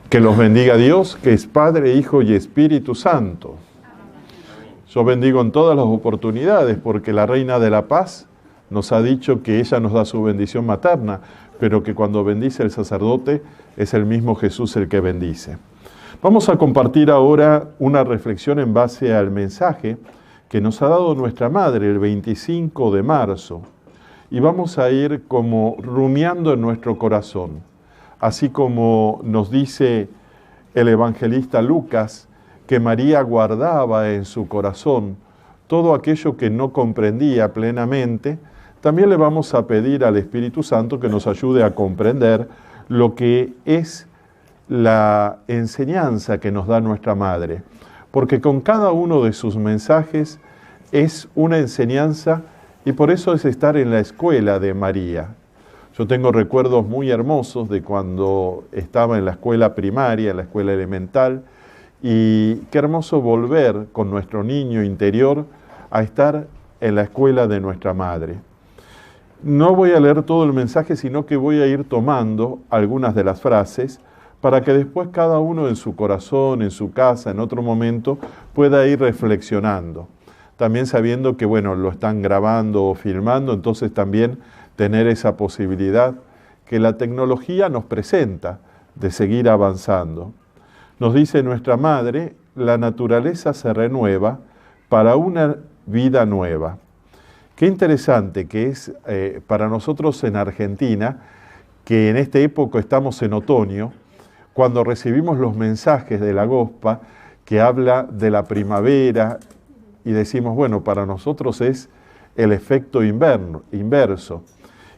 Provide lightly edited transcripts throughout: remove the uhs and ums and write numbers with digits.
Que los bendiga Dios, que es Padre, Hijo y Espíritu Santo. Yo bendigo en todas las oportunidades, porque la Reina de la Paz nos ha dicho que ella nos da su bendición materna, pero que cuando bendice el sacerdote es el mismo Jesús el que bendice. Vamos a compartir ahora una reflexión en base al mensaje que nos ha dado nuestra Madre el 25 de marzo. Y vamos a ir como rumiando en nuestro corazón. Así como nos dice el evangelista Lucas, que María guardaba en su corazón todo aquello que no comprendía plenamente, también le vamos a pedir al Espíritu Santo que nos ayude a comprender lo que es la enseñanza que nos da nuestra Madre. Porque con cada uno de sus mensajes es una enseñanza y por eso es estar en la escuela de María. Yo tengo recuerdos muy hermosos de cuando estaba en la escuela primaria, en la escuela elemental, y qué hermoso volver con nuestro niño interior a estar en la escuela de nuestra Madre. No voy a leer todo el mensaje, sino que voy a ir tomando algunas de las frases para que después cada uno en su corazón, en su casa, en otro momento, pueda ir reflexionando. También sabiendo que, bueno, lo están grabando o filmando, entonces también tener esa posibilidad que la tecnología nos presenta de seguir avanzando. Nos dice nuestra Madre, la naturaleza se renueva para una vida nueva. Qué interesante que es para nosotros en Argentina, que en esta época estamos en otoño, cuando recibimos los mensajes de la Gospa que habla de la primavera y decimos, bueno, para nosotros es el efecto inverso.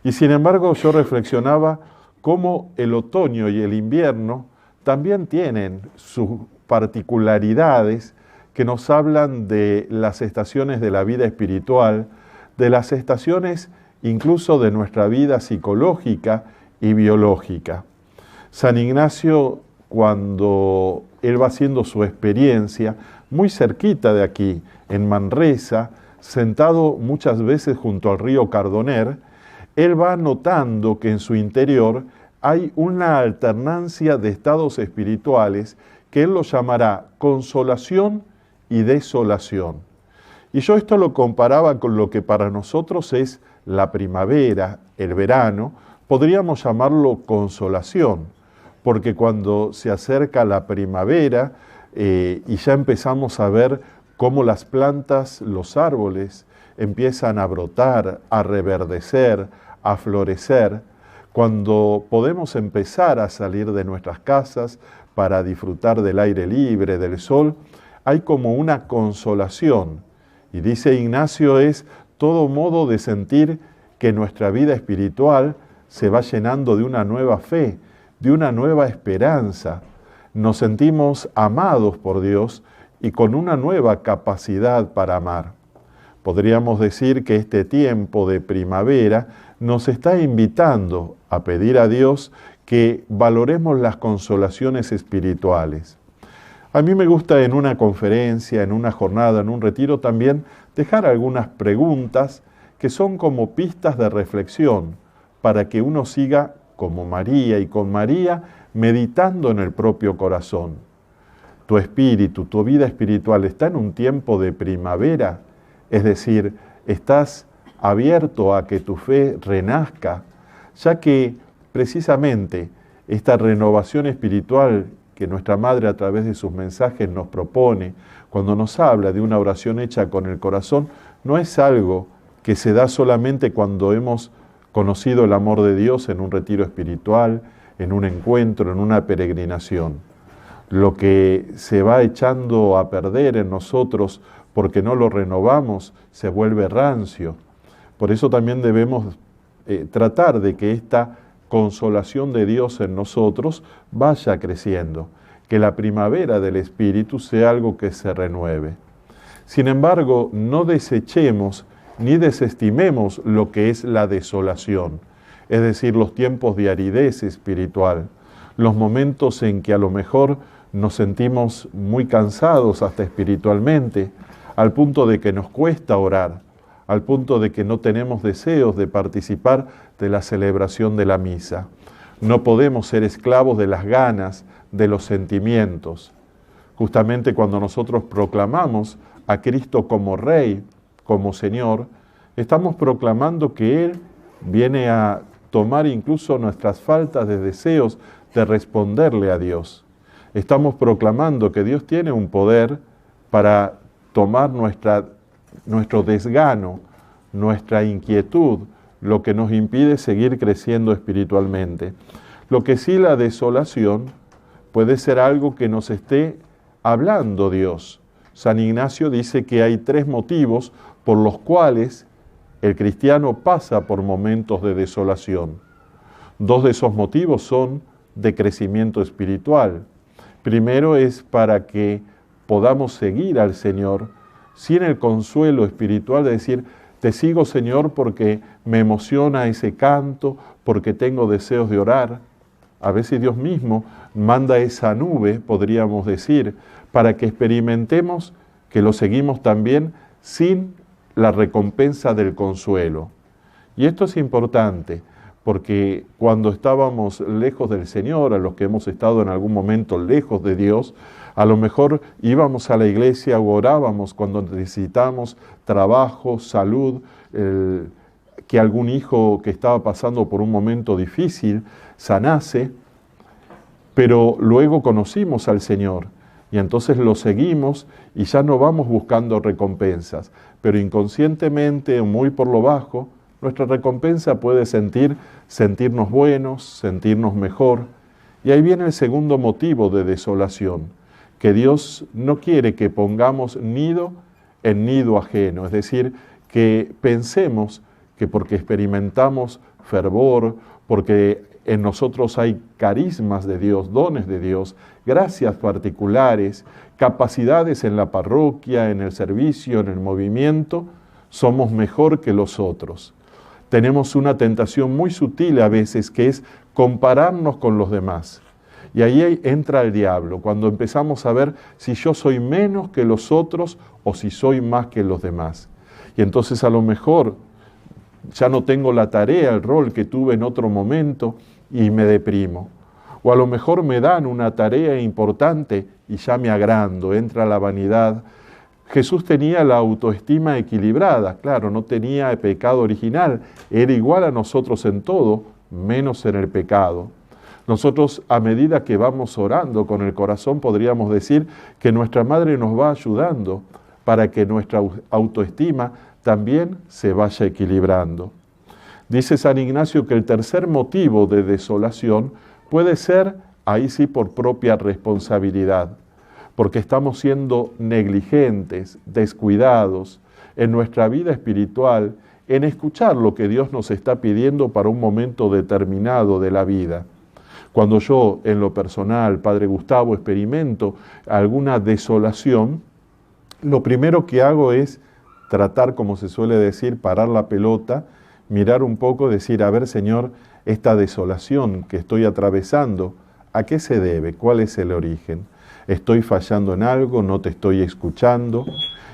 Y sin embargo yo reflexionaba cómo el otoño y el invierno también tienen sus particularidades que nos hablan de las estaciones de la vida espiritual, de las estaciones incluso de nuestra vida psicológica y biológica. San Ignacio, cuando él va haciendo su experiencia, muy cerquita de aquí, en Manresa, sentado muchas veces junto al río Cardoner, él va notando que en su interior hay una alternancia de estados espirituales que él lo llamará consolación y desolación. Y yo esto lo comparaba con lo que para nosotros es la primavera, el verano, podríamos llamarlo consolación, porque cuando se acerca la primavera y ya empezamos a ver cómo las plantas, los árboles empiezan a brotar, a reverdecer, a florecer, cuando podemos empezar a salir de nuestras casas para disfrutar del aire libre, del sol, hay como una consolación. Y dice Ignacio, es todo modo de sentir que nuestra vida espiritual se va llenando de una nueva fe, de una nueva esperanza. Nos sentimos amados por Dios y con una nueva capacidad para amar. Podríamos decir que este tiempo de primavera nos está invitando a pedir a Dios que valoremos las consolaciones espirituales. A mí me gusta en una conferencia, en una jornada, en un retiro también, dejar algunas preguntas que son como pistas de reflexión para que uno siga como María y con María meditando en el propio corazón. Tu espíritu, tu vida espiritual está en un tiempo de primavera, es decir, estás abierto a que tu fe renazca, ya que precisamente esta renovación espiritual que nuestra Madre a través de sus mensajes nos propone, cuando nos habla de una oración hecha con el corazón, no es algo que se da solamente cuando hemos conocido el amor de Dios en un retiro espiritual, en un encuentro, en una peregrinación. Lo que se va echando a perder en nosotros porque no lo renovamos, se vuelve rancio. Por eso también debemos tratar de que esta consolación de Dios en nosotros vaya creciendo, que la primavera del Espíritu sea algo que se renueve. Sin embargo, no desechemos ni desestimemos lo que es la desolación, es decir, los tiempos de aridez espiritual, los momentos en que a lo mejor nos sentimos muy cansados hasta espiritualmente, al punto de que nos cuesta orar, al punto de que no tenemos deseos de participar de la celebración de la misa. No podemos ser esclavos de las ganas, de los sentimientos. Justamente cuando nosotros proclamamos a Cristo como Rey, como Señor, estamos proclamando que Él viene a tomar incluso nuestras faltas de deseos de responderle a Dios. Estamos proclamando que Dios tiene un poder para tomar nuestro desgano, nuestra inquietud, lo que nos impide seguir creciendo espiritualmente. Lo que sí, la desolación puede ser algo que nos esté hablando Dios. San Ignacio dice que hay 3 motivos por los cuales el cristiano pasa por momentos de desolación. 2 de esos motivos son de crecimiento espiritual. Primero es para que podamos seguir al Señor sin el consuelo espiritual de decir, te sigo, Señor, porque me emociona ese canto, porque tengo deseos de orar. A veces Dios mismo manda esa nube, podríamos decir, para que experimentemos que lo seguimos también sin la recompensa del consuelo. Y esto es importante, porque cuando estábamos lejos del Señor, a los que hemos estado en algún momento lejos de Dios, a lo mejor íbamos a la iglesia o orábamos cuando necesitamos trabajo, salud, que algún hijo que estaba pasando por un momento difícil sanase, pero luego conocimos al Señor y entonces lo seguimos y ya no vamos buscando recompensas, pero inconscientemente o muy por lo bajo, nuestra recompensa puede sentirnos buenos, sentirnos mejor. Y ahí viene el segundo motivo de desolación, que Dios no quiere que pongamos nido en nido ajeno, es decir, que pensemos que porque experimentamos fervor, porque en nosotros hay carismas de Dios, dones de Dios, gracias particulares, capacidades en la parroquia, en el servicio, en el movimiento, somos mejor que los otros. Tenemos una tentación muy sutil a veces que es compararnos con los demás. Y ahí entra el diablo, cuando empezamos a ver si yo soy menos que los otros o si soy más que los demás. Y entonces a lo mejor ya no tengo la tarea, el rol que tuve en otro momento y me deprimo. O a lo mejor me dan una tarea importante y ya me agrando, entra la vanidad. Jesús tenía la autoestima equilibrada, claro, no tenía el pecado original, era igual a nosotros en todo, menos en el pecado. Nosotros, a medida que vamos orando con el corazón, podríamos decir que nuestra Madre nos va ayudando para que nuestra autoestima también se vaya equilibrando. Dice San Ignacio que el tercer motivo de desolación puede ser, ahí sí, por propia responsabilidad, porque estamos siendo negligentes, descuidados en nuestra vida espiritual, en escuchar lo que Dios nos está pidiendo para un momento determinado de la vida. Cuando yo, en lo personal, Padre Gustavo, experimento alguna desolación, lo primero que hago es tratar, como se suele decir, parar la pelota, mirar un poco, decir, a ver, Señor, esta desolación que estoy atravesando, ¿a qué se debe? ¿Cuál es el origen? ¿Estoy fallando en algo? ¿No te estoy escuchando?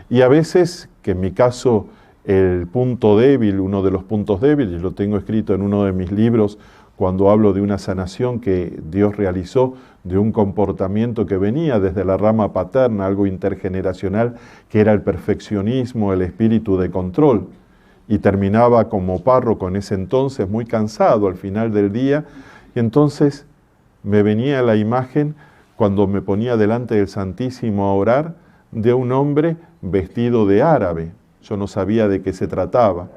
Y a veces, que en mi caso, el punto débil, uno de los puntos débiles, lo tengo escrito en uno de mis libros, cuando hablo de una sanación que Dios realizó, de un comportamiento que venía desde la rama paterna, algo intergeneracional, que era el perfeccionismo, el espíritu de control. Y terminaba como párroco en ese entonces, muy cansado al final del día, y entonces me venía la imagen, cuando me ponía delante del Santísimo a orar, de un hombre vestido de árabe. Yo no sabía de qué se trataba.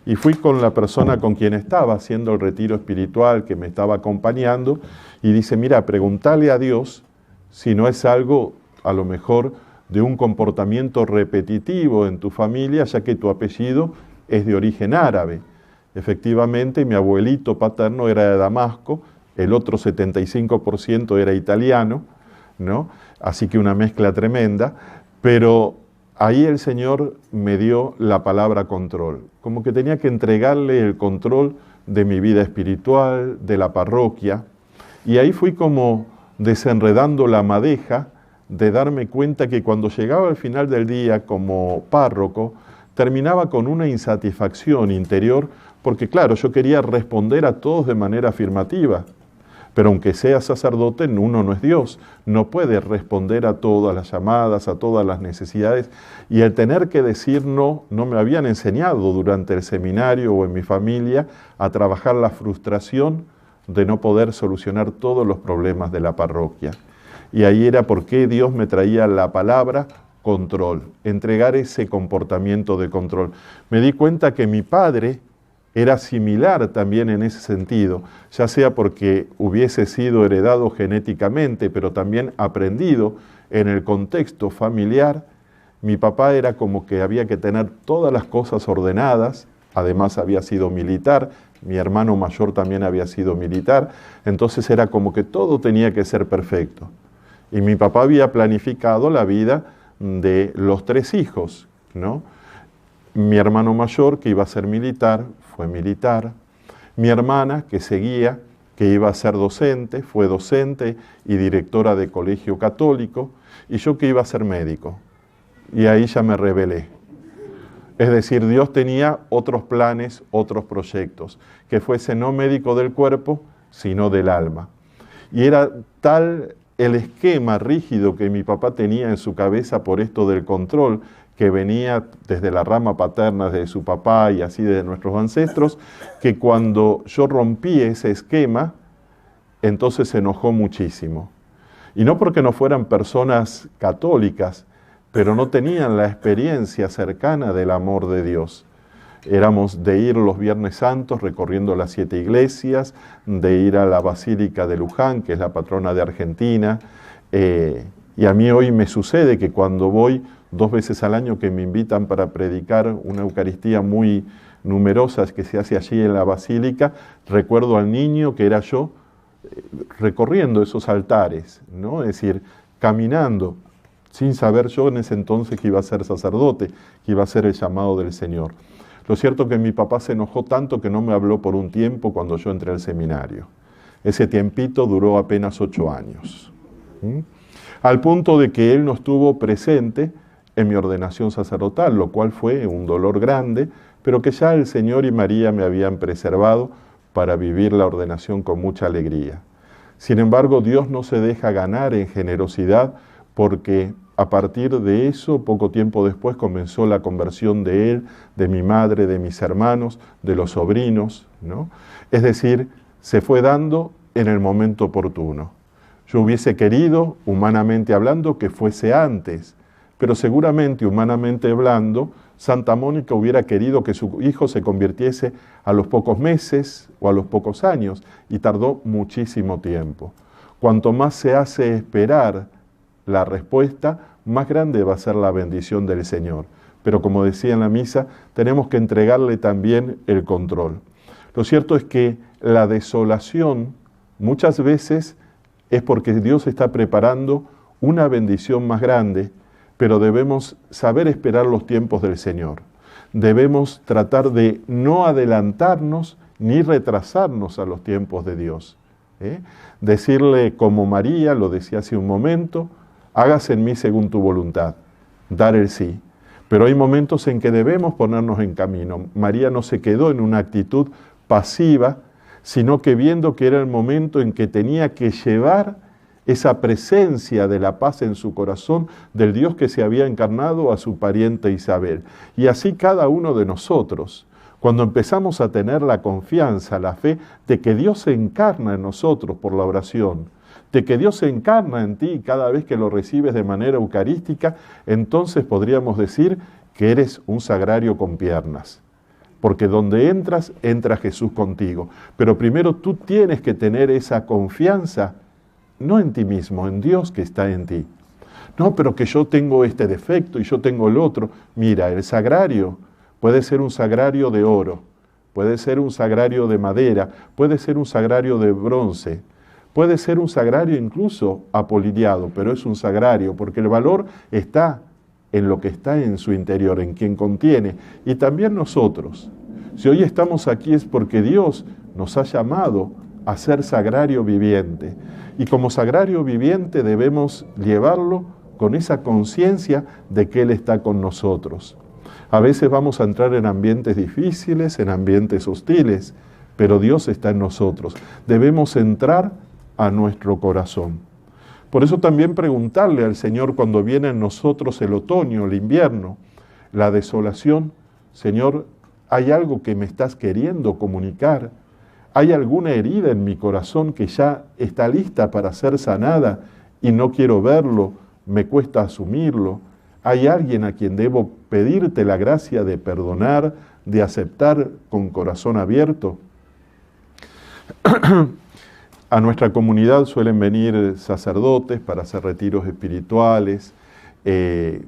Y fui con la persona con quien estaba haciendo el retiro espiritual, que me estaba acompañando, y dice, mira, preguntale a Dios si no es algo, a lo mejor, de un comportamiento repetitivo en tu familia, ya que tu apellido es de origen árabe. Efectivamente, mi abuelito paterno era de Damasco, el otro 75% era italiano, ¿no? Así que una mezcla tremenda, pero ahí el Señor me dio la palabra control, como que tenía que entregarle el control de mi vida espiritual, de la parroquia, y ahí fui como desenredando la madeja de darme cuenta que cuando llegaba al final del día como párroco, terminaba con una insatisfacción interior, porque claro, yo quería responder a todos de manera afirmativa, Pero aunque sea sacerdote, uno no es Dios, no puede responder a todas las llamadas, a todas las necesidades. Y el tener que decir no me habían enseñado durante el seminario o en mi familia a trabajar la frustración de no poder solucionar todos los problemas de la parroquia. Y ahí era porque Dios me traía la palabra control, entregar ese comportamiento de control. Me di cuenta que mi padre era similar también en ese sentido, ya sea porque hubiese sido heredado genéticamente, pero también aprendido en el contexto familiar. Mi papá era como que había que tener todas las cosas ordenadas, además había sido militar, mi hermano mayor también había sido militar, entonces era como que todo tenía que ser perfecto. Y mi papá había planificado la vida de los 3 hijos, ¿no? Mi hermano mayor, que iba a ser militar, fue militar. Mi hermana, que seguía, que iba a ser docente, fue docente y directora de colegio católico. Y yo que iba a ser médico. Y ahí ya me rebelé. Es decir, Dios tenía otros planes, otros proyectos, que fuese no médico del cuerpo, sino del alma. Y era tal el esquema rígido que mi papá tenía en su cabeza por esto del control, que venía desde la rama paterna de su papá y así de nuestros ancestros, que cuando yo rompí ese esquema, entonces se enojó muchísimo. Y no porque no fueran personas católicas, pero no tenían la experiencia cercana del amor de Dios. Éramos de ir los Viernes Santos recorriendo las 7 iglesias, de ir a la Basílica de Luján, que es la patrona de Argentina, y a mí hoy me sucede que cuando voy 2 veces al año que me invitan para predicar una Eucaristía muy numerosa que se hace allí en la Basílica, recuerdo al niño que era yo recorriendo esos altares, ¿no? Es decir, caminando, sin saber yo en ese entonces que iba a ser sacerdote, que iba a ser el llamado del Señor. Lo cierto es que mi papá se enojó tanto que no me habló por un tiempo cuando yo entré al seminario. Ese tiempito duró apenas 8 años. Al punto de que él no estuvo presente en mi ordenación sacerdotal, lo cual fue un dolor grande, pero que ya el Señor y María me habían preservado para vivir la ordenación con mucha alegría. Sin embargo, Dios no se deja ganar en generosidad, porque a partir de eso, poco tiempo después, comenzó la conversión de él, de mi madre, de mis hermanos, de los sobrinos, ¿no? Es decir, se fue dando en el momento oportuno. Yo hubiese querido, humanamente hablando, que fuese antes, pero seguramente, humanamente hablando, Santa Mónica hubiera querido que su hijo se convirtiese a los pocos meses o a los pocos años, y tardó muchísimo tiempo. Cuanto más se hace esperar la respuesta, más grande va a ser la bendición del Señor. Pero como decía en la misa, tenemos que entregarle también el control. Lo cierto es que la desolación muchas veces es porque Dios está preparando una bendición más grande, pero debemos saber esperar los tiempos del Señor. Debemos tratar de no adelantarnos ni retrasarnos a los tiempos de Dios. Decirle como María, lo decía hace un momento, hágase en mí según tu voluntad, dar el sí. Pero hay momentos en que debemos ponernos en camino. María no se quedó en una actitud pasiva, sino que viendo que era el momento en que tenía que llevar esa presencia de la paz en su corazón del Dios que se había encarnado a su pariente Isabel. Y así cada uno de nosotros, cuando empezamos a tener la confianza, la fe de que Dios se encarna en nosotros por la oración, de que Dios se encarna en ti cada vez que lo recibes de manera eucarística, entonces podríamos decir que eres un sagrario con piernas. Porque donde entras, entra Jesús contigo. Pero primero tú tienes que tener esa confianza, no en ti mismo, en Dios que está en ti. No, pero que yo tengo este defecto y yo tengo el otro. Mira, el sagrario puede ser un sagrario de oro, puede ser un sagrario de madera, puede ser un sagrario de bronce, puede ser un sagrario incluso apolillado, pero es un sagrario porque el valor está en lo que está en su interior, en quien contiene. Y también nosotros, si hoy estamos aquí es porque Dios nos ha llamado a ser sagrario viviente. Y como sagrario viviente debemos llevarlo con esa conciencia de que Él está con nosotros. A veces vamos a entrar en ambientes difíciles, en ambientes hostiles, pero Dios está en nosotros. Debemos entrar a nuestro corazón. Por eso también preguntarle al Señor cuando viene en nosotros el otoño, el invierno, la desolación: Señor, ¿hay algo que me estás queriendo comunicar? ¿Hay alguna herida en mi corazón que ya está lista para ser sanada y no quiero verlo, me cuesta asumirlo? ¿Hay alguien a quien debo pedirte la gracia de perdonar, de aceptar con corazón abierto? A nuestra comunidad suelen venir sacerdotes para hacer retiros espirituales,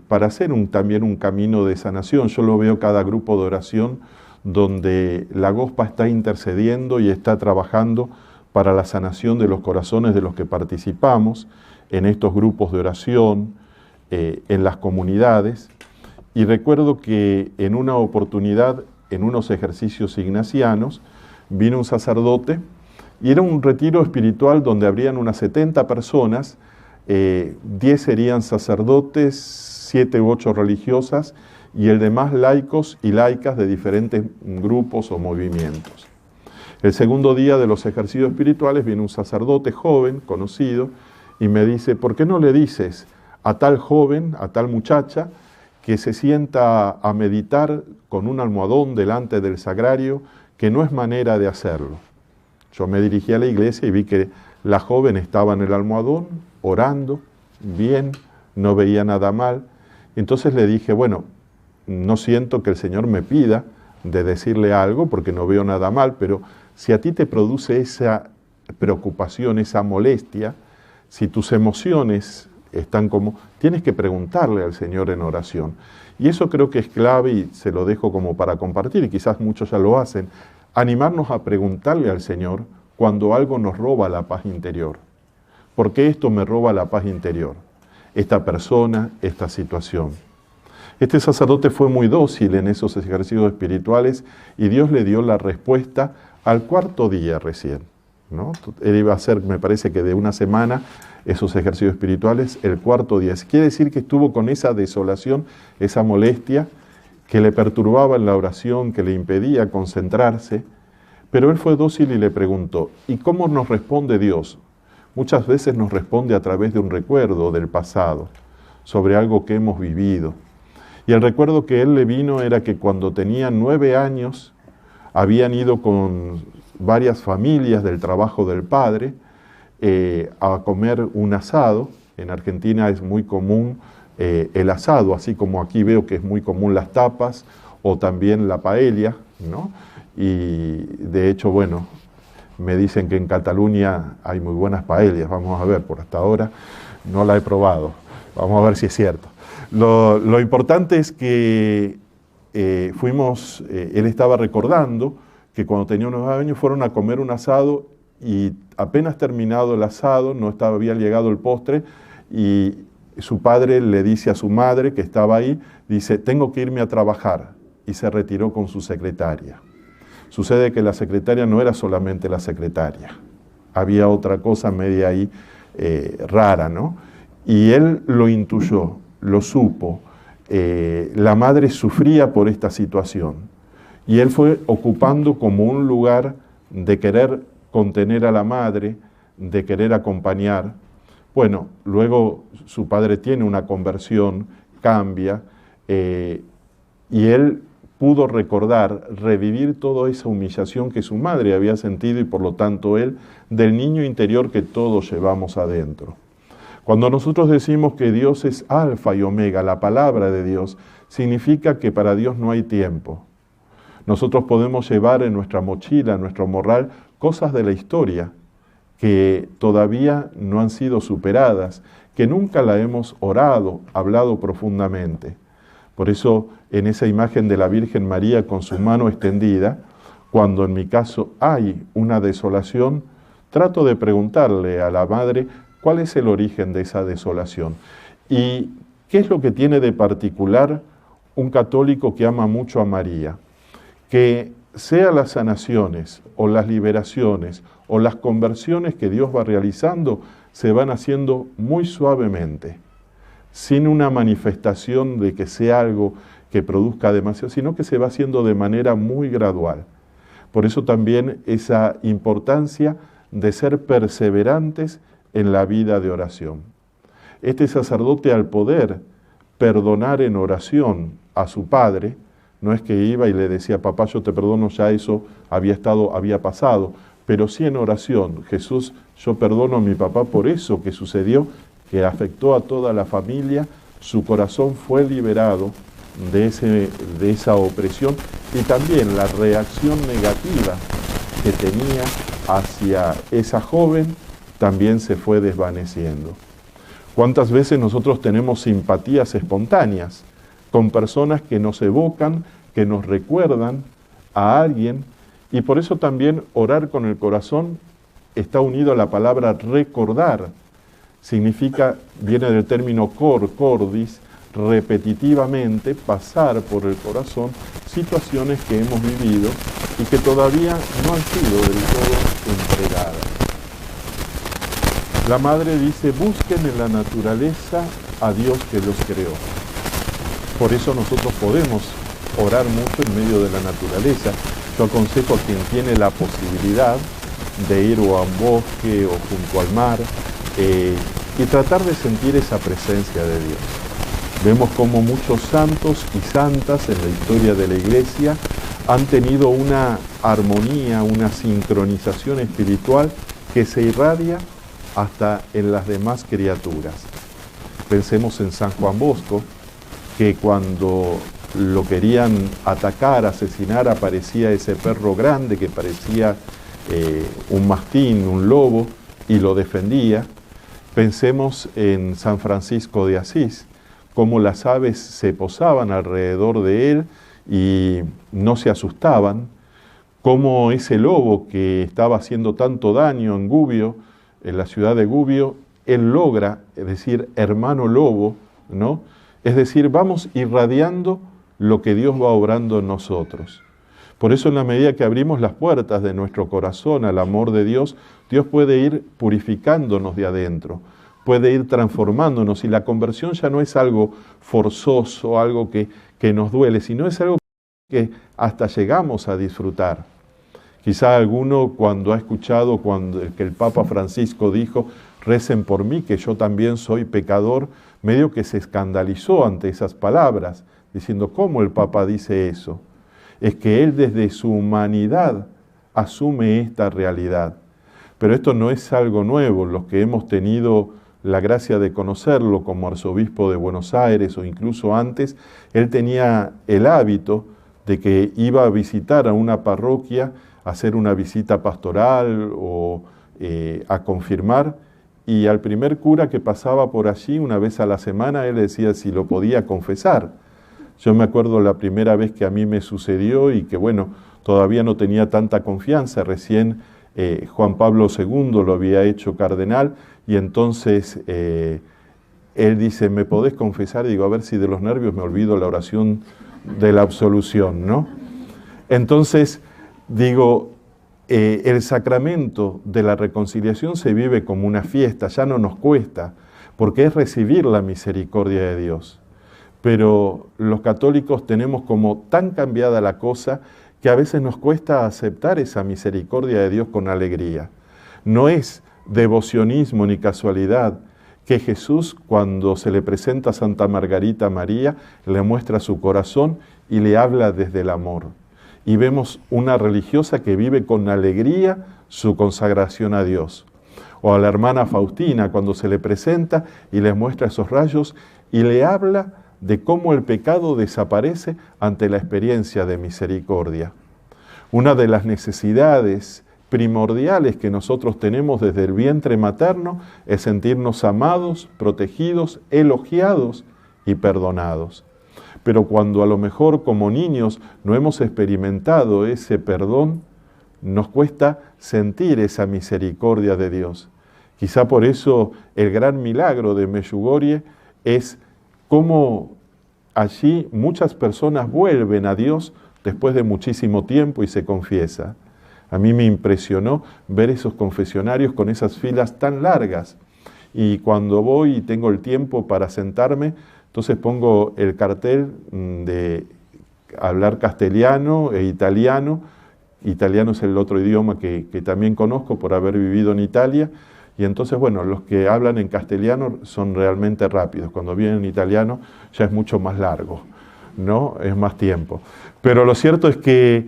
para hacer también un camino de sanación. Yo lo veo cada grupo de oración donde la Gospa está intercediendo y está trabajando para la sanación de los corazones de los que participamos en estos grupos de oración, en las comunidades. Y recuerdo que en una oportunidad, en unos ejercicios ignacianos, vino un sacerdote y era un retiro espiritual donde habrían unas 70 personas, 10 serían sacerdotes, 7 u 8 religiosas y el demás laicos y laicas de diferentes grupos o movimientos. El segundo día de los ejercicios espirituales viene un sacerdote joven, conocido, y me dice: ¿por qué no le dices a tal joven, a tal muchacha, que se sienta a meditar con un almohadón delante del sagrario, que no es manera de hacerlo? Yo me dirigí a la iglesia y vi que la joven estaba en el almohadón, orando, bien, no veía nada mal. Entonces le dije: bueno, no siento que el Señor me pida de decirle algo porque no veo nada mal, pero si a ti te produce esa preocupación, esa molestia, si tus emociones están como, tienes que preguntarle al Señor en oración. Y eso creo que es clave y se lo dejo como para compartir, y quizás muchos ya lo hacen, animarnos a preguntarle al Señor cuando algo nos roba la paz interior. ¿Por qué esto me roba la paz interior? Esta persona, esta situación. Este sacerdote fue muy dócil en esos ejercicios espirituales y Dios le dio la respuesta al 4.º día recién, ¿no? Él iba a hacer, me parece que de una semana, esos ejercicios espirituales, el 4.º día. Quiere decir que estuvo con esa desolación, esa molestia que le perturbaba en la oración, que le impedía concentrarse, pero él fue dócil y le preguntó: ¿y cómo nos responde Dios? Muchas veces nos responde a través de un recuerdo del pasado, sobre algo que hemos vivido. Y el recuerdo que él le vino era que cuando tenía 9 años, habían ido con varias familias del trabajo del padre a comer un asado. En Argentina es muy común el asado, así como aquí veo que es muy común las tapas o también la paella, ¿no? Y de hecho, bueno, me dicen que en Cataluña hay muy buenas paellas, vamos a ver, por hasta ahora no la he probado, vamos a ver si es cierto. Lo importante es que él estaba recordando que cuando tenía unos 9 años fueron a comer un asado y apenas terminado el asado, había llegado el postre y su padre le dice a su madre que estaba ahí, dice: tengo que irme a trabajar, y se retiró con su secretaria. Sucede que la secretaria no era solamente la secretaria, había otra cosa media ahí rara, ¿no? Y él lo intuyó, lo supo. La madre sufría por esta situación y él fue ocupando como un lugar de querer contener a la madre, de querer acompañar. Bueno, luego su padre tiene una conversión, cambia, y él pudo recordar, revivir toda esa humillación que su madre había sentido y por lo tanto él, del niño interior que todos llevamos adentro. Cuando nosotros decimos que Dios es alfa y omega, la palabra de Dios, significa que para Dios no hay tiempo. Nosotros podemos llevar en nuestra mochila, en nuestro morral, cosas de la historia que todavía no han sido superadas, que nunca la hemos orado, hablado profundamente. Por eso, en esa imagen de la Virgen María con su mano extendida, cuando en mi caso hay una desolación, trato de preguntarle a la Madre cuál es el origen de esa desolación y qué es lo que tiene de particular un católico que ama mucho a María, que sea las sanaciones o las liberaciones o las conversiones que Dios va realizando, se van haciendo muy suavemente, sin una manifestación de que sea algo que produzca demasiado, sino que se va haciendo de manera muy gradual. Por eso también esa importancia de ser perseverantes en la vida de oración. Este sacerdote, al poder perdonar en oración a su padre, no es que iba y le decía, papá, yo te perdono, ya eso había pasado, pero sí en oración, Jesús, yo perdono a mi papá por eso que sucedió, que afectó a toda la familia, su corazón fue liberado de esa opresión y también la reacción negativa que tenía hacia esa joven también se fue desvaneciendo. ¿Cuántas veces nosotros tenemos simpatías espontáneas con personas que nos evocan, que nos recuerdan a alguien? Y por eso también orar con el corazón está unido a la palabra recordar. Significa, viene del término cordis, repetitivamente pasar por el corazón situaciones que hemos vivido y que todavía no han sido del todo entregadas. La madre dice, busquen en la naturaleza a Dios que los creó. Por eso nosotros podemos orar mucho en medio de la naturaleza. Yo aconsejo a quien tiene la posibilidad de ir o a un bosque o junto al mar y tratar de sentir esa presencia de Dios. Vemos como muchos santos y santas en la historia de la Iglesia han tenido una armonía, una sincronización espiritual que se irradia hasta en las demás criaturas. Pensemos en San Juan Bosco, que cuando lo querían atacar, asesinar, aparecía ese perro grande que parecía un mastín, un lobo, y lo defendía. Pensemos en San Francisco de Asís, cómo las aves se posaban alrededor de él y no se asustaban, cómo ese lobo que estaba haciendo tanto daño en Gubbio, en la ciudad de Gubbio, él logra, es decir, hermano lobo, ¿no? Es decir, vamos irradiando lo que Dios va obrando en nosotros. Por eso, en la medida que abrimos las puertas de nuestro corazón al amor de Dios, Dios puede ir purificándonos de adentro, puede ir transformándonos, y la conversión ya no es algo forzoso, algo que nos duele, sino es algo que hasta llegamos a disfrutar. Quizá alguno, cuando ha escuchado que el Papa Francisco dijo, recen por mí, que yo también soy pecador, medio que se escandalizó ante esas palabras, diciendo, ¿cómo el Papa dice eso? Es que él desde su humanidad asume esta realidad. Pero esto no es algo nuevo. Los que hemos tenido la gracia de conocerlo como arzobispo de Buenos Aires o incluso antes, él tenía el hábito de que iba a visitar a una parroquia, a hacer una visita pastoral o a confirmar, y al primer cura que pasaba por allí una vez a la semana, él decía si lo podía confesar. Yo me acuerdo la primera vez que a mí me sucedió y que bueno, todavía no tenía tanta confianza, recién Juan Pablo II lo había hecho cardenal, y entonces él dice, ¿me podés confesar? Y digo, a ver si de los nervios me olvido la oración de la absolución, ¿no? Entonces, digo, el sacramento de la reconciliación se vive como una fiesta, ya no nos cuesta, porque es recibir la misericordia de Dios. Pero los católicos tenemos como tan cambiada la cosa que a veces nos cuesta aceptar esa misericordia de Dios con alegría. No es devocionismo ni casualidad que Jesús, cuando se le presenta a Santa Margarita María, le muestra su corazón y le habla desde el amor. Y vemos una religiosa que vive con alegría su consagración a Dios. O a la hermana Faustina, cuando se le presenta y le muestra esos rayos y le habla de cómo el pecado desaparece ante la experiencia de misericordia. Una de las necesidades primordiales que nosotros tenemos desde el vientre materno es sentirnos amados, protegidos, elogiados y perdonados. Pero cuando a lo mejor como niños no hemos experimentado ese perdón, nos cuesta sentir esa misericordia de Dios. Quizá por eso el gran milagro de Medjugorje es cómo allí muchas personas vuelven a Dios después de muchísimo tiempo y se confiesa. A mí me impresionó ver esos confesionarios con esas filas tan largas. Y cuando voy y tengo el tiempo para sentarme, entonces pongo el cartel de hablar castellano e italiano, Italiano es el otro idioma que también conozco por haber vivido en Italia. Y entonces, bueno, los que hablan en castellano son realmente rápidos. Cuando vienen en italiano ya es mucho más largo, ¿no? Es más tiempo. Pero lo cierto es que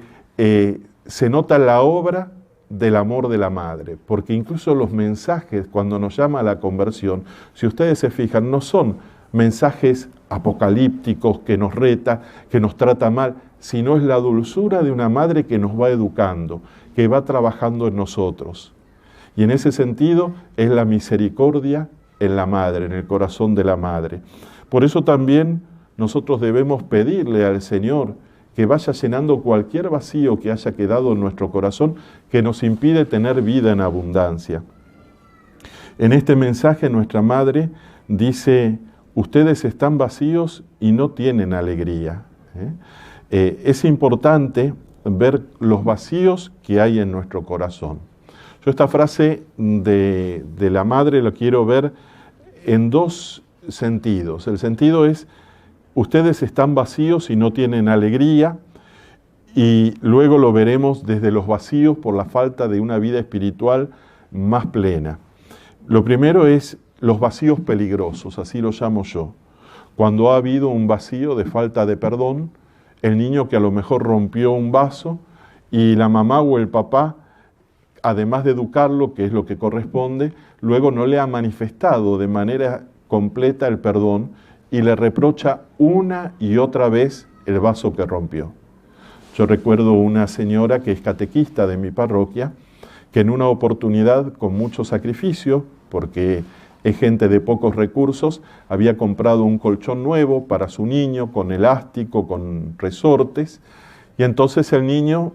se nota la obra del amor de la madre, porque incluso los mensajes, cuando nos llama a la conversión, si ustedes se fijan, no son mensajes apocalípticos que nos reta, que nos trata mal, sino es la dulzura de una madre que nos va educando, que va trabajando en nosotros. Y en ese sentido es la misericordia en la madre, en el corazón de la madre. Por eso también nosotros debemos pedirle al Señor que vaya llenando cualquier vacío que haya quedado en nuestro corazón que nos impide tener vida en abundancia. En este mensaje nuestra madre dice: ustedes están vacíos y no tienen alegría. Es importante ver los vacíos que hay en nuestro corazón. Yo esta frase de la madre la quiero ver en dos sentidos. El sentido es: ustedes están vacíos y no tienen alegría, y luego lo veremos desde los vacíos por la falta de una vida espiritual más plena. Lo primero es los vacíos peligrosos, así lo llamo yo. Cuando ha habido un vacío de falta de perdón, el niño que a lo mejor rompió un vaso y la mamá o el papá, además de educarlo, que es lo que corresponde, luego no le ha manifestado de manera completa el perdón y le reprocha una y otra vez el vaso que rompió. Yo recuerdo una señora que es catequista de mi parroquia, que en una oportunidad, con mucho sacrificio, porque es gente de pocos recursos, había comprado un colchón nuevo para su niño, con elástico, con resortes, y entonces el niño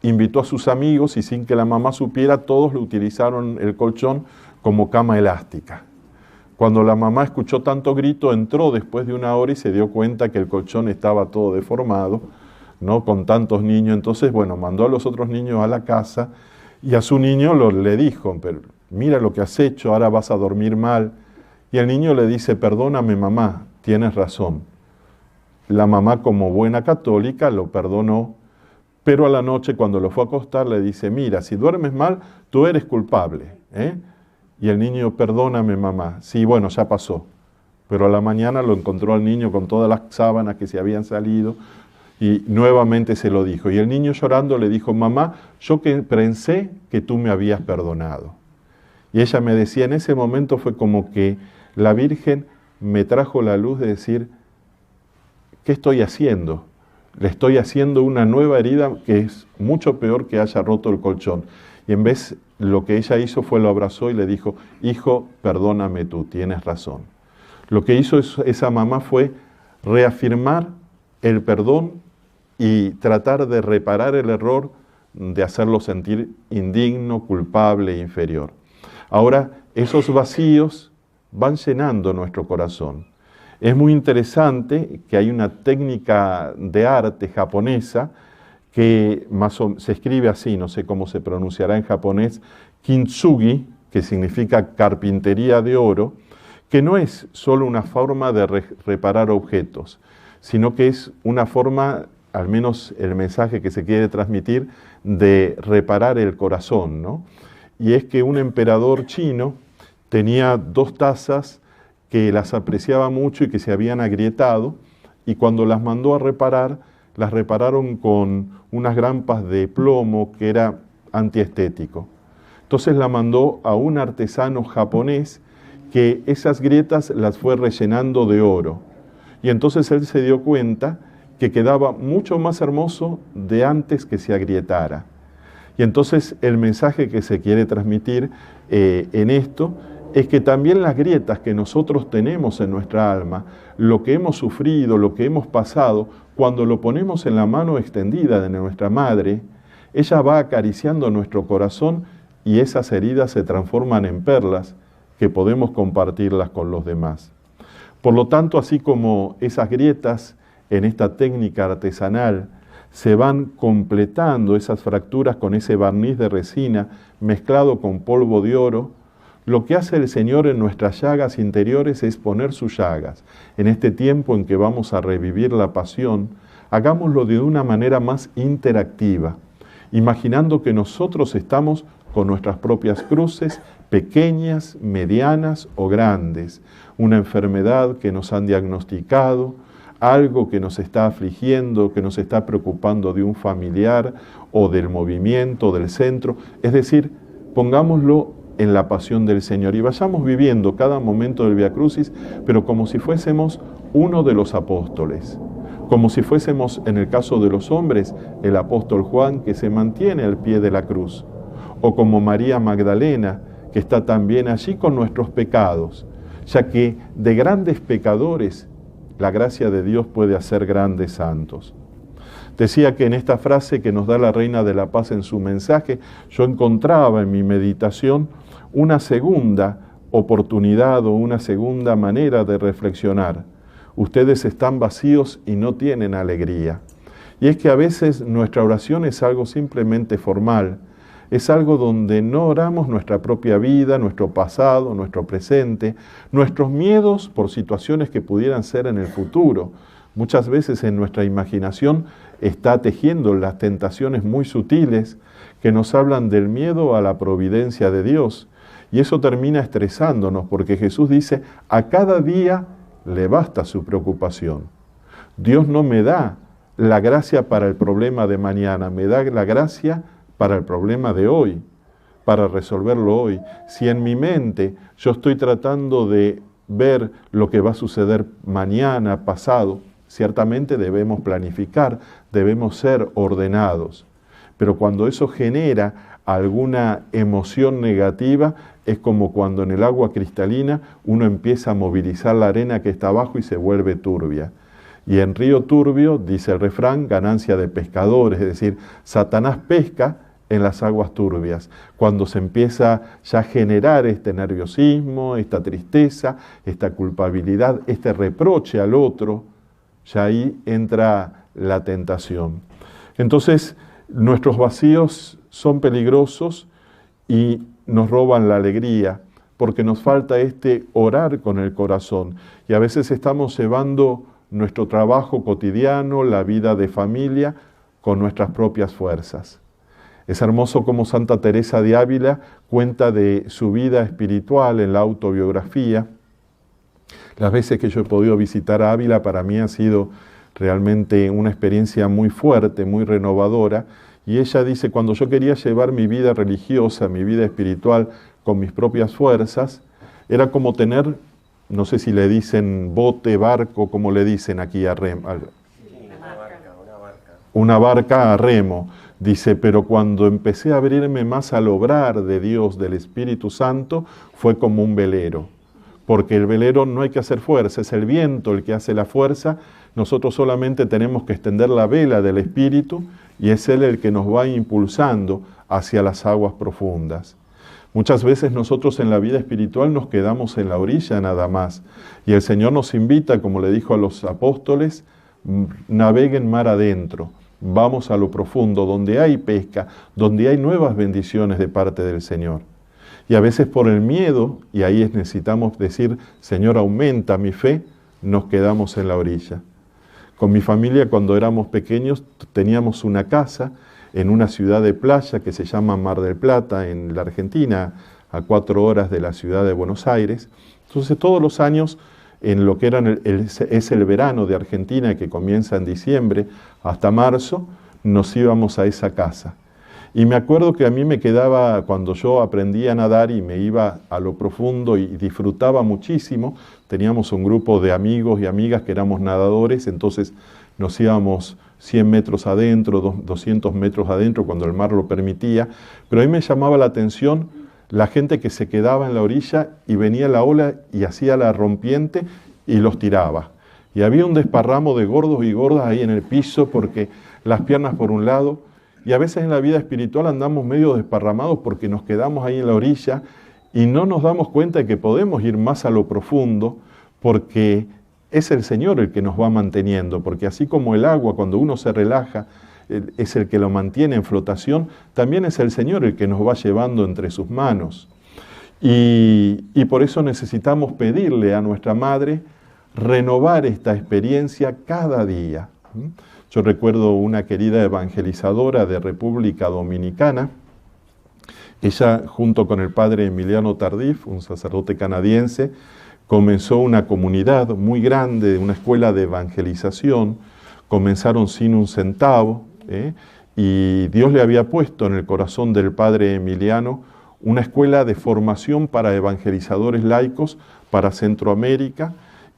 invitó a sus amigos y sin que la mamá supiera, todos lo utilizaron el colchón como cama elástica. Cuando la mamá escuchó tanto grito, entró después de una hora y se dio cuenta que el colchón estaba todo deformado, ¿no? Con tantos niños. Entonces, bueno, mandó a los otros niños a la casa y a su niño le dijo: pero mira lo que has hecho, ahora vas a dormir mal. Y el niño le dice: perdóname mamá, tienes razón. La mamá, como buena católica, lo perdonó, pero a la noche cuando lo fue a acostar le dice: mira, si duermes mal, tú eres culpable, ¿eh? Y el niño: perdóname mamá. Sí, bueno, ya pasó. Pero a la mañana lo encontró al niño con todas las sábanas que se habían salido y nuevamente se lo dijo. Y el niño llorando le dijo: mamá, yo que pensé que tú me habías perdonado. Y ella me decía, en ese momento fue como que la Virgen me trajo la luz de decir: ¿qué estoy haciendo? Le estoy haciendo una nueva herida que es mucho peor que haya roto el colchón. Y en vez, lo que ella hizo fue lo abrazó y le dijo: hijo, perdóname tú, tienes razón. Lo que hizo esa mamá fue reafirmar el perdón y tratar de reparar el error de hacerlo sentir indigno, culpable, inferior. Ahora, esos vacíos van llenando nuestro corazón. Es muy interesante que hay una técnica de arte japonesa que se escribe así, no sé cómo se pronunciará en japonés, kintsugi, que significa carpintería de oro, que no es solo una forma de reparar objetos, sino que es una forma, al menos el mensaje que se quiere transmitir, de reparar el corazón, ¿no? Y es que un emperador chino tenía 2 tazas que las apreciaba mucho y que se habían agrietado, y cuando las mandó a reparar, las repararon con unas grampas de plomo que era antiestético. Entonces la mandó a un artesano japonés que esas grietas las fue rellenando de oro. Y entonces él se dio cuenta que quedaba mucho más hermoso de antes que se agrietara. Y entonces el mensaje que se quiere transmitir en esto es que también las grietas que nosotros tenemos en nuestra alma, lo que hemos sufrido, lo que hemos pasado, cuando lo ponemos en la mano extendida de nuestra madre, ella va acariciando nuestro corazón y esas heridas se transforman en perlas que podemos compartirlas con los demás. Por lo tanto, así como esas grietas en esta técnica artesanal se van completando esas fracturas con ese barniz de resina mezclado con polvo de oro, lo que hace el Señor en nuestras llagas interiores es poner sus llagas. En este tiempo en que vamos a revivir la pasión, hagámoslo de una manera más interactiva. imaginando que nosotros estamos con nuestras propias cruces, pequeñas, medianas o grandes, una enfermedad que nos han diagnosticado, algo que nos está afligiendo, que nos está preocupando de un familiar o del movimiento, del centro. Es decir, pongámoslo en la pasión del Señor y vayamos viviendo cada momento del Vía Crucis, pero como si fuésemos uno de los apóstoles, como si fuésemos, en el caso de los hombres, el apóstol Juan que se mantiene al pie de la cruz, o como María Magdalena, que está también allí con nuestros pecados, ya que de grandes pecadores la gracia de Dios puede hacer grandes santos. Decía que en esta frase que nos da la Reina de la Paz en su mensaje, yo encontraba en mi meditación una segunda oportunidad o una segunda manera de reflexionar. Ustedes están vacíos y no tienen alegría. Y es que a veces nuestra oración es algo simplemente formal, es algo donde no oramos nuestra propia vida, nuestro pasado, nuestro presente, nuestros miedos por situaciones que pudieran ser en el futuro. Muchas veces en nuestra imaginación está tejiendo las tentaciones muy sutiles que nos hablan del miedo a la providencia de Dios. Y eso termina estresándonos porque Jesús dice, a cada día le basta su preocupación. Dios no me da la gracia para el problema de mañana, me da la gracia para el problema de hoy, para resolverlo hoy. Si en mi mente yo estoy tratando de ver lo que va a suceder mañana, pasado, ciertamente debemos planificar, debemos ser ordenados. Pero cuando eso genera alguna emoción negativa, es como cuando en el agua cristalina uno empieza a movilizar la arena que está abajo y se vuelve turbia. Y en río turbio, dice el refrán, ganancia de pescadores, es decir, Satanás pesca en las aguas turbias, cuando se empieza ya a generar este nerviosismo, esta tristeza, esta culpabilidad, este reproche al otro, ya ahí entra la tentación. Entonces, nuestros vacíos son peligrosos y nos roban la alegría, porque nos falta este orar con el corazón. Y a veces estamos llevando nuestro trabajo cotidiano, la vida de familia, con nuestras propias fuerzas. Es hermoso cómo Santa Teresa de Ávila cuenta de su vida espiritual en la autobiografía. Las veces que yo he podido visitar a Ávila para mí ha sido realmente una experiencia muy fuerte, muy renovadora. Y ella dice, cuando yo quería llevar mi vida religiosa, mi vida espiritual con mis propias fuerzas, era como tener, no sé si le dicen bote, barco, como le dicen aquí a remo. Una barca a remo. Dice, pero cuando empecé a abrirme más al obrar de Dios, del Espíritu Santo, fue como un velero. Porque el velero no hay que hacer fuerza, es el viento el que hace la fuerza. Nosotros solamente tenemos que extender la vela del Espíritu y es Él el que nos va impulsando hacia las aguas profundas. Muchas veces nosotros en la vida espiritual nos quedamos en la orilla nada más. Y el Señor nos invita, como le dijo a los apóstoles, naveguen mar adentro. Vamos a lo profundo, donde hay pesca, donde hay nuevas bendiciones de parte del Señor. Y a veces por el miedo, y ahí necesitamos decir, Señor, aumenta mi fe, nos quedamos en la orilla. Con mi familia, cuando éramos pequeños, teníamos una casa en una ciudad de playa que se llama Mar del Plata, en la Argentina, a 4 horas de la ciudad de Buenos Aires. Entonces, todos los años, en lo que es el verano de Argentina, que comienza en diciembre hasta marzo, nos íbamos a esa casa. Y me acuerdo que a mí me quedaba, cuando yo aprendí a nadar y me iba a lo profundo y disfrutaba muchísimo, teníamos un grupo de amigos y amigas que éramos nadadores, entonces nos íbamos 100 metros adentro, 200 metros adentro, cuando el mar lo permitía, pero a mí me llamaba la atención la gente que se quedaba en la orilla y venía la ola y hacía la rompiente y los tiraba. Y había un desparramo de gordos y gordas ahí en el piso, porque las piernas por un lado. Y a veces en la vida espiritual andamos medio desparramados porque nos quedamos ahí en la orilla y no nos damos cuenta de que podemos ir más a lo profundo, porque es el Señor el que nos va manteniendo, porque así como el agua cuando uno se relaja es el que lo mantiene en flotación, también es el Señor el que nos va llevando entre sus manos. Y por eso necesitamos pedirle a nuestra Madre renovar esta experiencia cada día. Yo recuerdo una querida evangelizadora de República Dominicana. Ella, junto con el padre Emiliano Tardif, un sacerdote canadiense, comenzó una comunidad muy grande, una escuela de evangelización. Comenzaron sin un centavo, y Dios le había puesto en el corazón del padre Emiliano una escuela de formación para evangelizadores laicos para Centroamérica.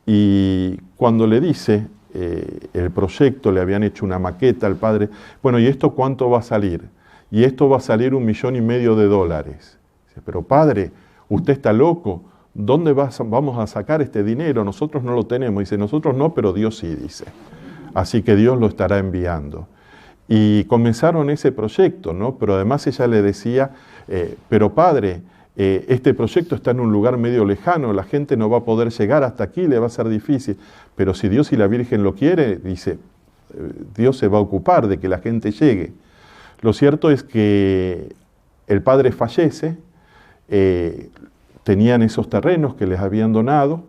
Y cuando le dice el proyecto, le habían hecho una maqueta al padre, bueno, ¿y esto cuánto va a salir? Y esto va a salir $1,5 millones. Dice, pero padre, usted está loco, ¿dónde vamos a sacar este dinero? Nosotros no lo tenemos. Dice, nosotros no, pero Dios sí, dice. Así que Dios lo estará enviando. Y comenzaron ese proyecto, ¿no? Pero además ella le decía, pero padre, este proyecto está en un lugar medio lejano, la gente no va a poder llegar hasta aquí, le va a ser difícil. Pero si Dios y la Virgen lo quiere, dice, Dios se va a ocupar de que la gente llegue. Lo cierto es que el padre fallece, tenían esos terrenos que les habían donado,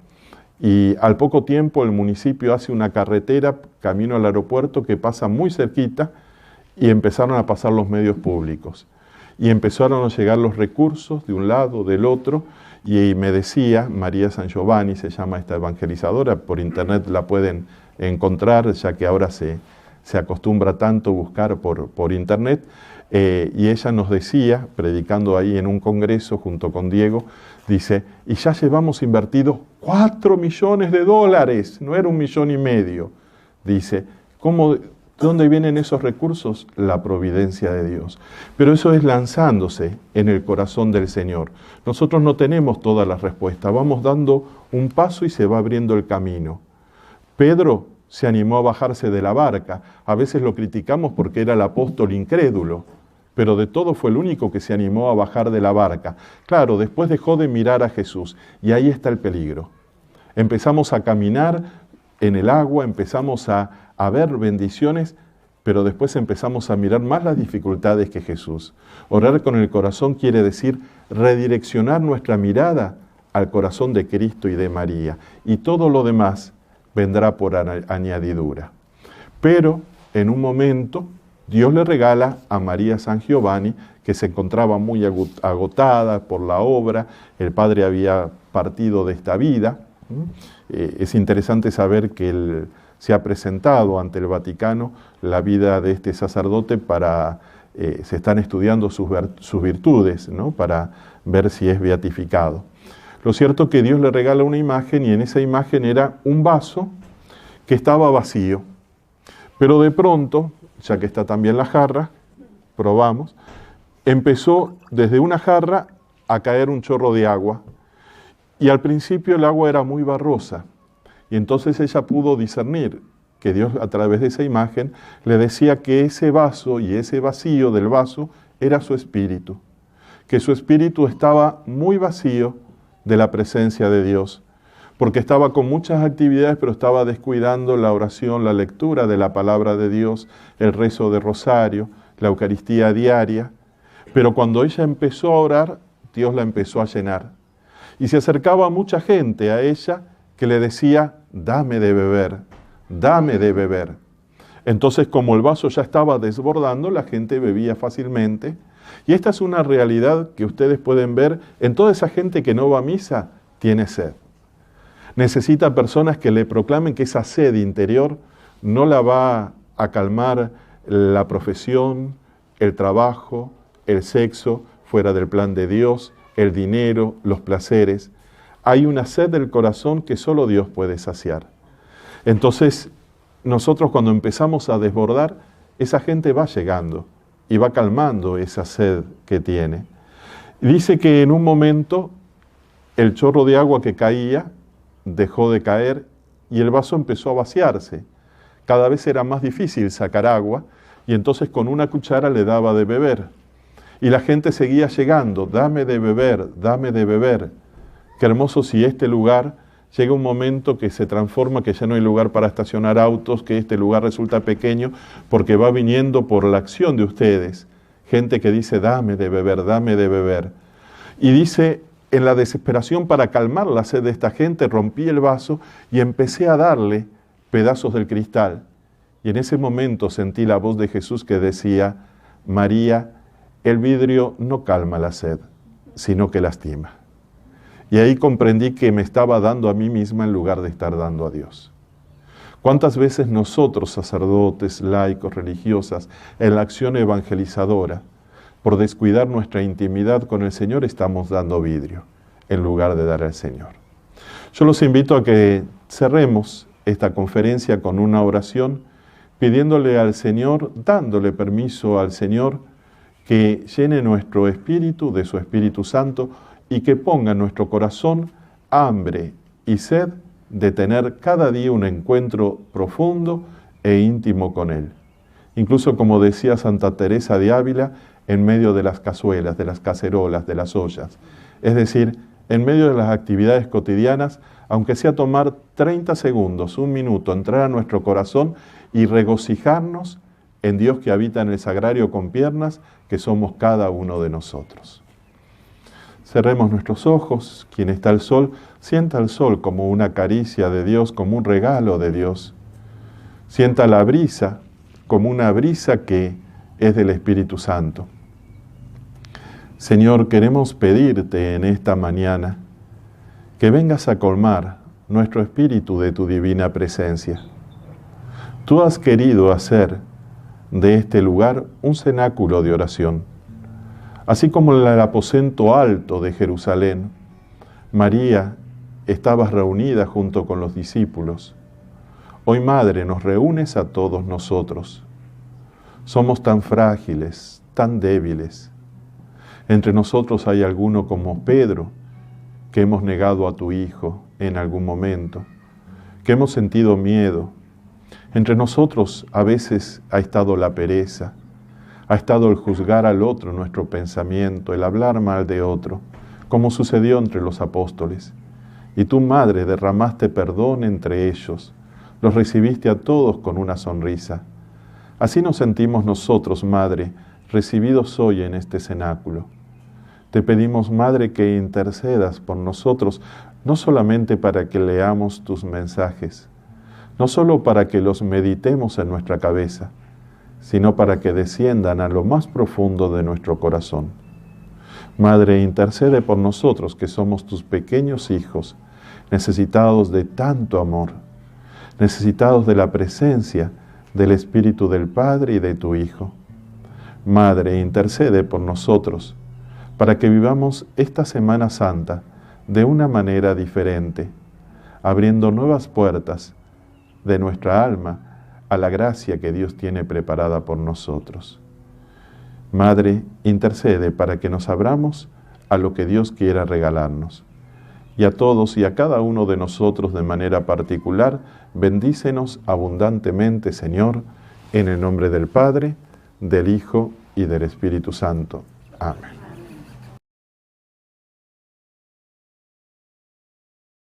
y al poco tiempo el municipio hace una carretera camino al aeropuerto que pasa muy cerquita, y empezaron a pasar los medios públicos. Y empezaron a llegar los recursos de un lado, del otro, y me decía, María San Giovanni se llama esta evangelizadora, por internet la pueden encontrar, ya que ahora se acostumbra tanto buscar por internet, y ella nos decía, predicando ahí en un congreso junto con Diego, dice, y ya llevamos invertidos $4 millones, no era $1,5 millones. Dice, ¿de dónde vienen esos recursos? La providencia de Dios. Pero eso es lanzándose en el corazón del Señor. Nosotros no tenemos todas las respuestas, vamos dando un paso y se va abriendo el camino. Pedro se animó a bajarse de la barca. A veces lo criticamos porque era el apóstol incrédulo, pero de todo fue el único que se animó a bajar de la barca. Claro, después dejó de mirar a Jesús, y ahí está el peligro. Empezamos a caminar en el agua, empezamos a ver bendiciones, pero después empezamos a mirar más las dificultades que Jesús. Orar con el corazón quiere decir redireccionar nuestra mirada al corazón de Cristo y de María, y todo lo demás vendrá por añadidura. Pero en un momento Dios le regala a María San Giovanni, que se encontraba muy agotada por la obra, el padre había partido de esta vida. Es interesante saber que él se ha presentado ante el Vaticano la vida de este sacerdote se están estudiando sus virtudes, ¿no? Para ver si es beatificado. Lo cierto es que Dios le regala una imagen, y en esa imagen era un vaso que estaba vacío. Pero de pronto, ya que está también la jarra, probamos, empezó desde una jarra a caer un chorro de agua. Y al principio el agua era muy barrosa. Y entonces ella pudo discernir que Dios, a través de esa imagen, le decía que ese vaso y ese vacío del vaso era su espíritu. Que su espíritu estaba muy vacío de la presencia de Dios, porque estaba con muchas actividades, pero estaba descuidando la oración, la lectura de la palabra de Dios, el rezo de rosario, la Eucaristía diaria. Pero cuando ella empezó a orar, Dios la empezó a llenar. Y se acercaba mucha gente a ella que le decía, dame de beber, dame de beber. Entonces, como el vaso ya estaba desbordando, la gente bebía fácilmente. Y esta es una realidad que ustedes pueden ver en toda esa gente que no va a misa, tiene sed. Necesita personas que le proclamen que esa sed interior no la va a calmar la profesión, el trabajo, el sexo fuera del plan de Dios, el dinero, los placeres. Hay una sed del corazón que solo Dios puede saciar. Entonces, nosotros cuando empezamos a desbordar, esa gente va llegando y va calmando esa sed que tiene. Dice que en un momento el chorro de agua que caía dejó de caer y el vaso empezó a vaciarse. Cada vez era más difícil sacar agua y entonces con una cuchara le daba de beber. Y la gente seguía llegando, dame de beber, dame de beber. Qué hermoso si este lugar llega un momento que se transforma, que ya no hay lugar para estacionar autos, que este lugar resulta pequeño, porque va viniendo por la acción de ustedes. Gente que dice, dame de beber, dame de beber. Y dice, en la desesperación para calmar la sed de esta gente, rompí el vaso y empecé a darle pedazos del cristal. Y en ese momento sentí la voz de Jesús que decía, María, el vidrio no calma la sed, sino que lastima. Y ahí comprendí que me estaba dando a mí misma en lugar de estar dando a Dios. ¿Cuántas veces nosotros, sacerdotes, laicos, religiosas, en la acción evangelizadora, por descuidar nuestra intimidad con el Señor, estamos dando vidrio en lugar de dar al Señor? Yo los invito a que cerremos esta conferencia con una oración, pidiéndole al Señor, dándole permiso al Señor, que llene nuestro espíritu de su Espíritu Santo y que ponga en nuestro corazón hambre y sed de tener cada día un encuentro profundo e íntimo con Él. Incluso, como decía Santa Teresa de Ávila, en medio de las cazuelas, de las cacerolas, de las ollas. Es decir, en medio de las actividades cotidianas, aunque sea tomar 30 segundos, un minuto, entrar a nuestro corazón y regocijarnos en Dios que habita en el sagrario con piernas, que somos cada uno de nosotros. Cerremos nuestros ojos. Quien está al sol, sienta el sol como una caricia de Dios, como un regalo de Dios. Sienta la brisa como una brisa que es del Espíritu Santo. Señor, queremos pedirte en esta mañana que vengas a colmar nuestro espíritu de tu divina presencia. Tú has querido hacer de este lugar un cenáculo de oración. Así como en el aposento alto de Jerusalén, María estaba reunida junto con los discípulos. Hoy, Madre, nos reúnes a todos nosotros. Somos tan frágiles, tan débiles. Entre nosotros hay alguno como Pedro, que hemos negado a tu Hijo en algún momento, que hemos sentido miedo. Entre nosotros a veces ha estado la pereza, ha estado el juzgar al otro nuestro pensamiento, el hablar mal de otro, como sucedió entre los apóstoles. Y tú, Madre, derramaste perdón entre ellos, los recibiste a todos con una sonrisa. Así nos sentimos nosotros, Madre, recibidos hoy en este cenáculo. Te pedimos, Madre, que intercedas por nosotros, no solamente para que leamos tus mensajes, no solo para que los meditemos en nuestra cabeza, sino para que desciendan a lo más profundo de nuestro corazón. Madre, intercede por nosotros que somos tus pequeños hijos, necesitados de tanto amor, necesitados de la presencia del Espíritu del Padre y de tu Hijo. Madre, intercede por nosotros, para que vivamos esta Semana Santa de una manera diferente, abriendo nuevas puertas de nuestra alma a la gracia que Dios tiene preparada por nosotros. Madre, intercede para que nos abramos a lo que Dios quiera regalarnos. Y a todos y a cada uno de nosotros de manera particular, bendícenos abundantemente, Señor, en el nombre del Padre, del Hijo y del Espíritu Santo. Amén.